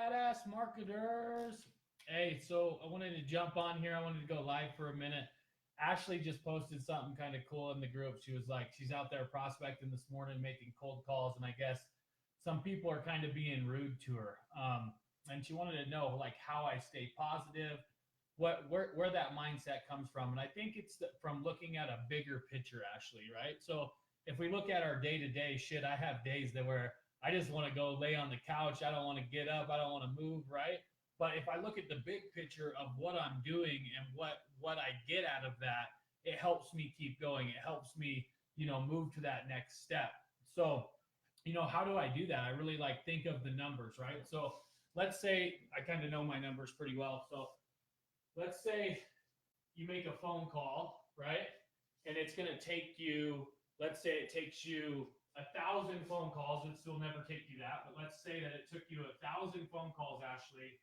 badass marketers. Hey, so I wanted to jump on here. I wanted to go live for a minute. Ashley just posted something kind of cool in the group. She was like, she's out there prospecting this morning, making cold calls, and I guess some people are kind of being rude to her. And she wanted to know like how I stay positive, where that mindset comes from. And I think it's from looking at a bigger picture, Ashley, right? So if we look at our day-to-day shit, I have days that where I just want to go lay on the couch. I don't want to get up. I don't want to move, right? But if I look at the big picture of what I'm doing and what I get out of that, it helps me keep going. It helps me, move to that next step. So, how do I do that? I really like think of the numbers, right? So let's say I kind of know my numbers pretty well. So let's say you make a phone call, right? And it's going to take you, let's say it takes you 1,000 phone calls. It still never take you that, but let's say that it took you 1,000 phone calls, Ashley,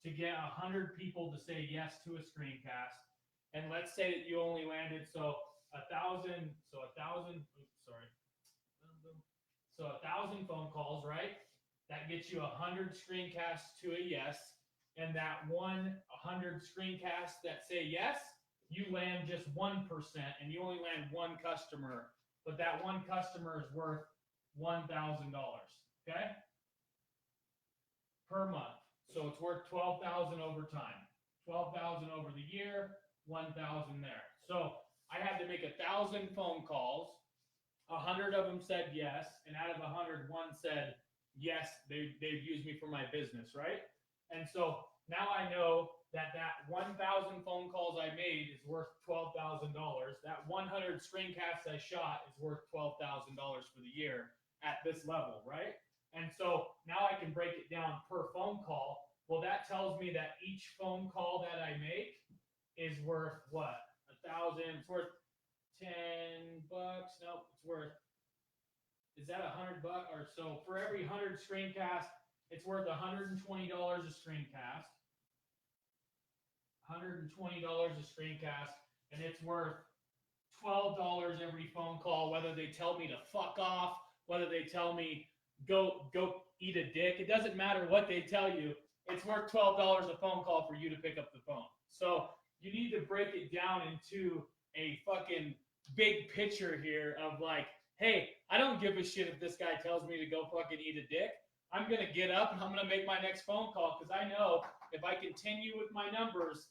to get 100 people to say yes to a screencast. And let's say that you only landed, so 1,000 phone calls, right? That gets you 100 screencasts to a yes. And that 100 screencasts that say yes, you land just 1% and you only land one customer, but that one customer is worth $1,000, okay? Per month. So it's worth $12,000 over time. $12,000 over the year, $1,000 there. So I had to make 1,000 phone calls. 100 of them said yes, and out of 100, one said yes, they've used me for my business, right? And so now I know that 1,000 phone calls I made is worth $12,000. That 100 screencasts I shot is worth $12,000 for the year at this level, right? And so now I can break it down per phone call. Well, that tells me that each phone call that I make is worth what? 1,000. It's worth $10. Nope, it's worth. Is that $100? Or so for every 100 screencast, it's worth $120 a screencast. $120 a screencast, and it's worth $12 every phone call. Whether they tell me to fuck off, whether they tell me go eat a dick, it doesn't matter what they tell you. It's worth $12 a phone call for you to pick up the phone. So you need to break it down into a fucking big picture here of like, hey, I don't give a shit if this guy tells me to go fucking eat a dick. I'm going to get up and I'm going to make my next phone call because I know if I continue with my numbers,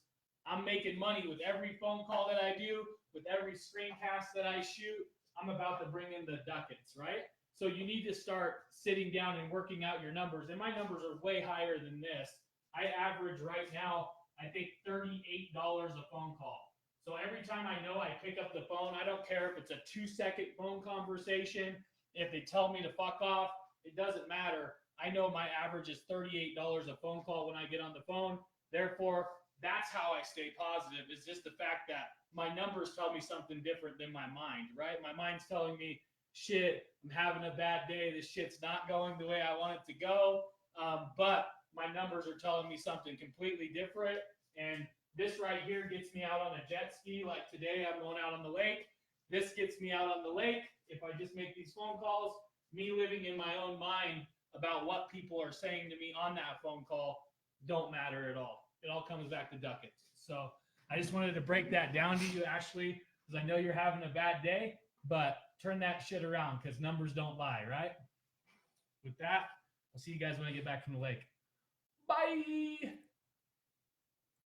I'm making money with every phone call that I do, with every screencast that I shoot. I'm about to bring in the ducats, right? So you need to start sitting down and working out your numbers. And my numbers are way higher than this. I average right now, I think $38 a phone call. So every time I know I pick up the phone, I don't care if it's a 2-second phone conversation. If they tell me to fuck off, it doesn't matter. I know my average is $38 a phone call when I get on the phone. Therefore, that's how I stay positive. It's just the fact that my numbers tell me something different than my mind, right? My mind's telling me, shit, I'm having a bad day. This shit's not going the way I want it to go. But my numbers are telling me something completely different. And this right here gets me out on a jet ski. Like today, I'm going out on the lake. This gets me out on the lake. If I just make these phone calls, me living in my own mind about what people are saying to me on that phone call don't matter at all. It all comes back to ducats. So I just wanted to break that down to you, Ashley, because I know you're having a bad day, but turn that shit around because numbers don't lie, right? With that, I'll see you guys when I get back from the lake. Bye.